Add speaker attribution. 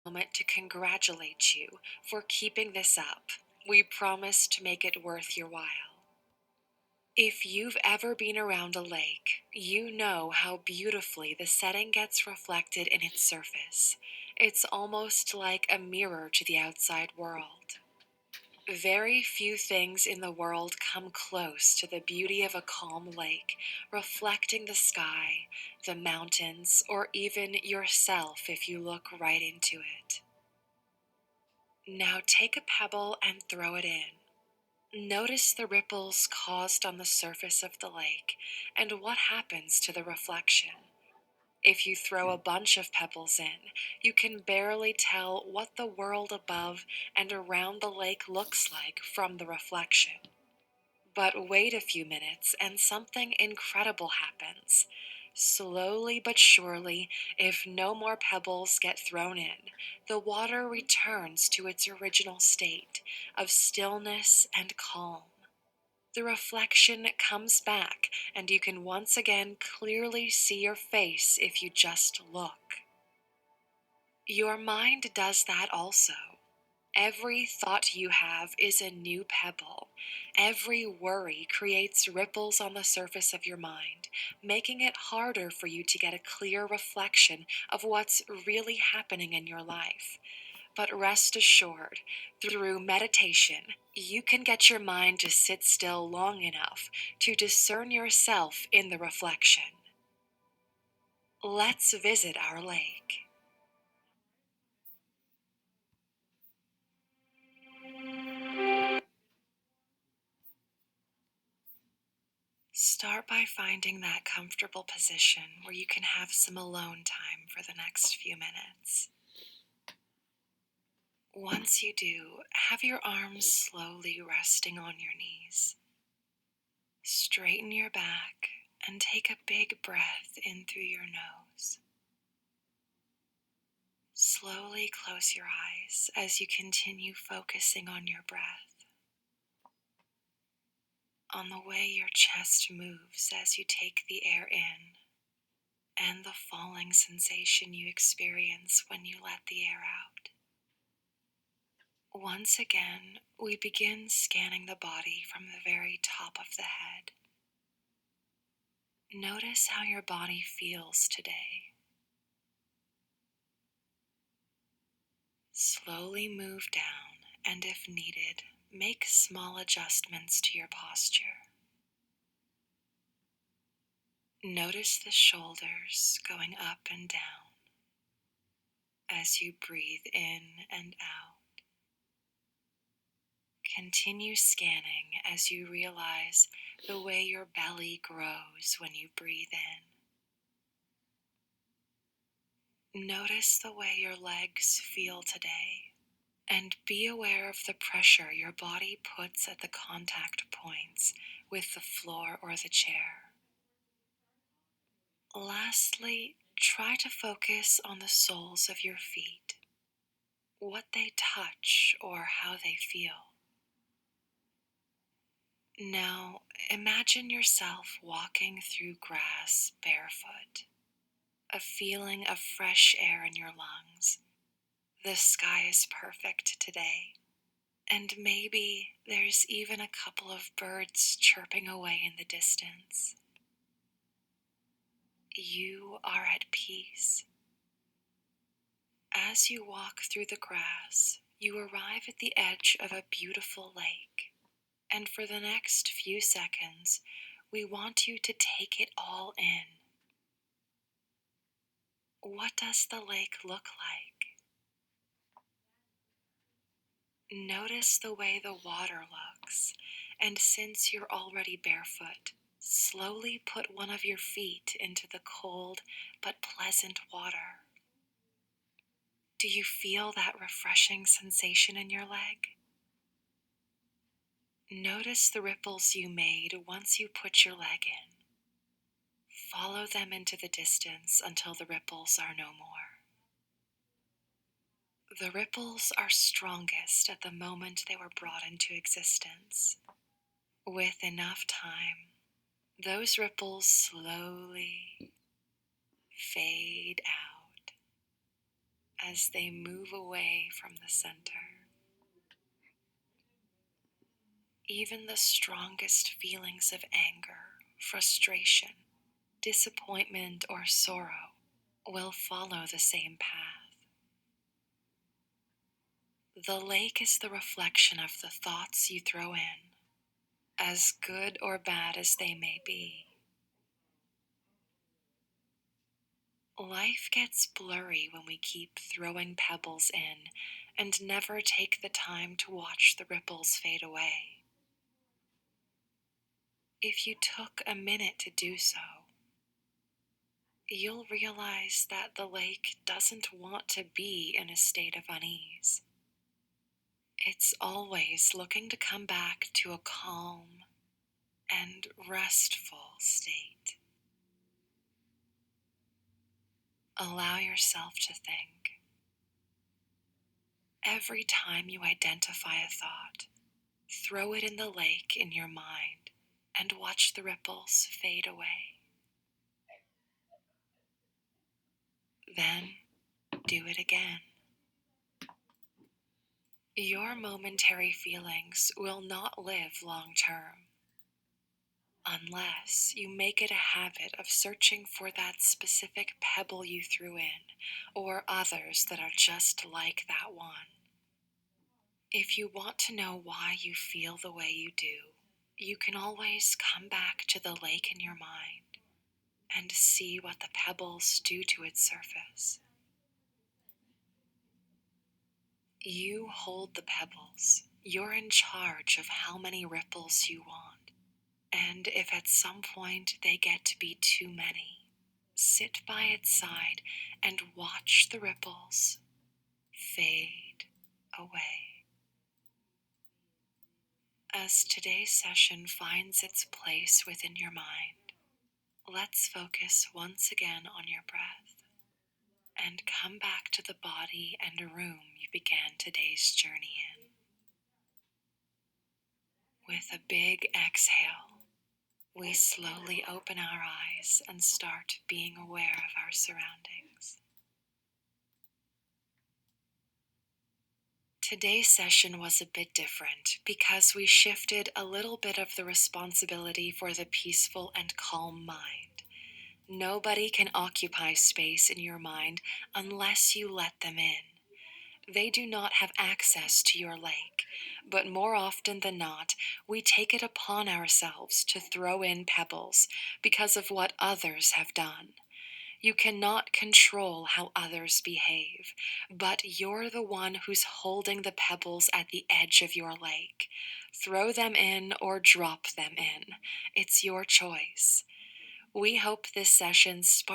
Speaker 1: moment to congratulate you for keeping this up. We promise to make it worth your while. If you've ever been around a lake, you know how beautifully the setting gets reflected in its surface. It's almost like a mirror to the outside world. Very few things in the world come close to the beauty of a calm lake, reflecting the sky, the mountains, or even yourself if you look right into it. Now take a pebble and throw it in. Notice the ripples caused on the surface of the lake and what happens to the reflection. If you throw a bunch of pebbles in, you can barely tell what the world above and around the lake looks like from the reflection. But wait a few minutes and something incredible happens. Slowly but surely, if no more pebbles get thrown in, the water returns to its original state of stillness and calm. The reflection comes back, and you can once again clearly see your face if you just look. Your mind does that also. Every thought you have is a new pebble. Every worry creates ripples on the surface of your mind, making it harder for you to get a clear reflection of what's really happening in your life. But rest assured, through meditation, you can get your mind to sit still long enough to discern yourself in the reflection. Let's visit our lake. Start by finding that comfortable position where you can have some alone time for the next few minutes. Once you do, have your arms slowly resting on your knees. Straighten your back and take a big breath in through your nose. Slowly close your eyes as you continue focusing on your breath, on the way your chest moves as you take the air in, and the falling sensation you experience when you let the air out. Once again, we begin scanning the body from the very top of the head. Notice how your body feels today. Slowly move down, and if needed, make small adjustments to your posture. Notice the shoulders going up and down as you breathe in and out. Continue scanning as you realize the way your belly grows when you breathe in. Notice the way your legs feel today, and be aware of the pressure your body puts at the contact points with the floor or the chair. Lastly, try to focus on the soles of your feet, what they touch or how they feel. Now, imagine yourself walking through grass barefoot, a feeling of fresh air in your lungs. The sky is perfect today, and maybe there's even a couple of birds chirping away in the distance. You are at peace. As you walk through the grass, you arrive at the edge of a beautiful lake, and for the next few seconds, we want you to take it all in. What does the lake look like? Notice the way the water looks, and since you're already barefoot, slowly put one of your feet into the cold but pleasant water. Do you feel that refreshing sensation in your leg? Notice the ripples you made once you put your leg in. Follow them into the distance until the ripples are no more. The ripples are strongest at the moment they were brought into existence. With enough time, those ripples slowly fade out. as they move away from the center. Even the strongest feelings of anger, frustration, disappointment, or sorrow will follow the same path. The lake is the reflection of the thoughts you throw in, as good or bad as they may be. Life gets blurry when we keep throwing pebbles in and never take the time to watch the ripples fade away. If you took a minute to do so, you'll realize that the lake doesn't want to be in a state of unease. It's always looking to come back to a calm and restful state. Allow yourself to think. Every time you identify a thought, throw it in the lake in your mind and watch the ripples fade away. Then do it again. Your momentary feelings will not live long term unless you make it a habit of searching for that specific pebble you threw in, or others that are just like that one. If you want to know why you feel the way you do, you can always come back to the lake in your mind and see what the pebbles do to its surface. You hold the pebbles. You're in charge of how many ripples you want. And if at some point they get to be too many, sit by its side and watch the ripples fade away. As today's session finds its place within your mind, let's focus once again on your breath and come back to the body and room you began today's journey in. With a big exhale, we slowly open our eyes and start being aware of our surroundings. Today's session was a bit different because we shifted a little bit of the responsibility for the peaceful and calm mind. Nobody can occupy space in your mind unless you let them in. They do not have access to your lake, but more often than not, we take it upon ourselves to throw in pebbles because of what others have done. You cannot control how others behave, but you're the one who's holding the pebbles at the edge of your lake. Throw them in or drop them in. It's your choice. We hope this session sparks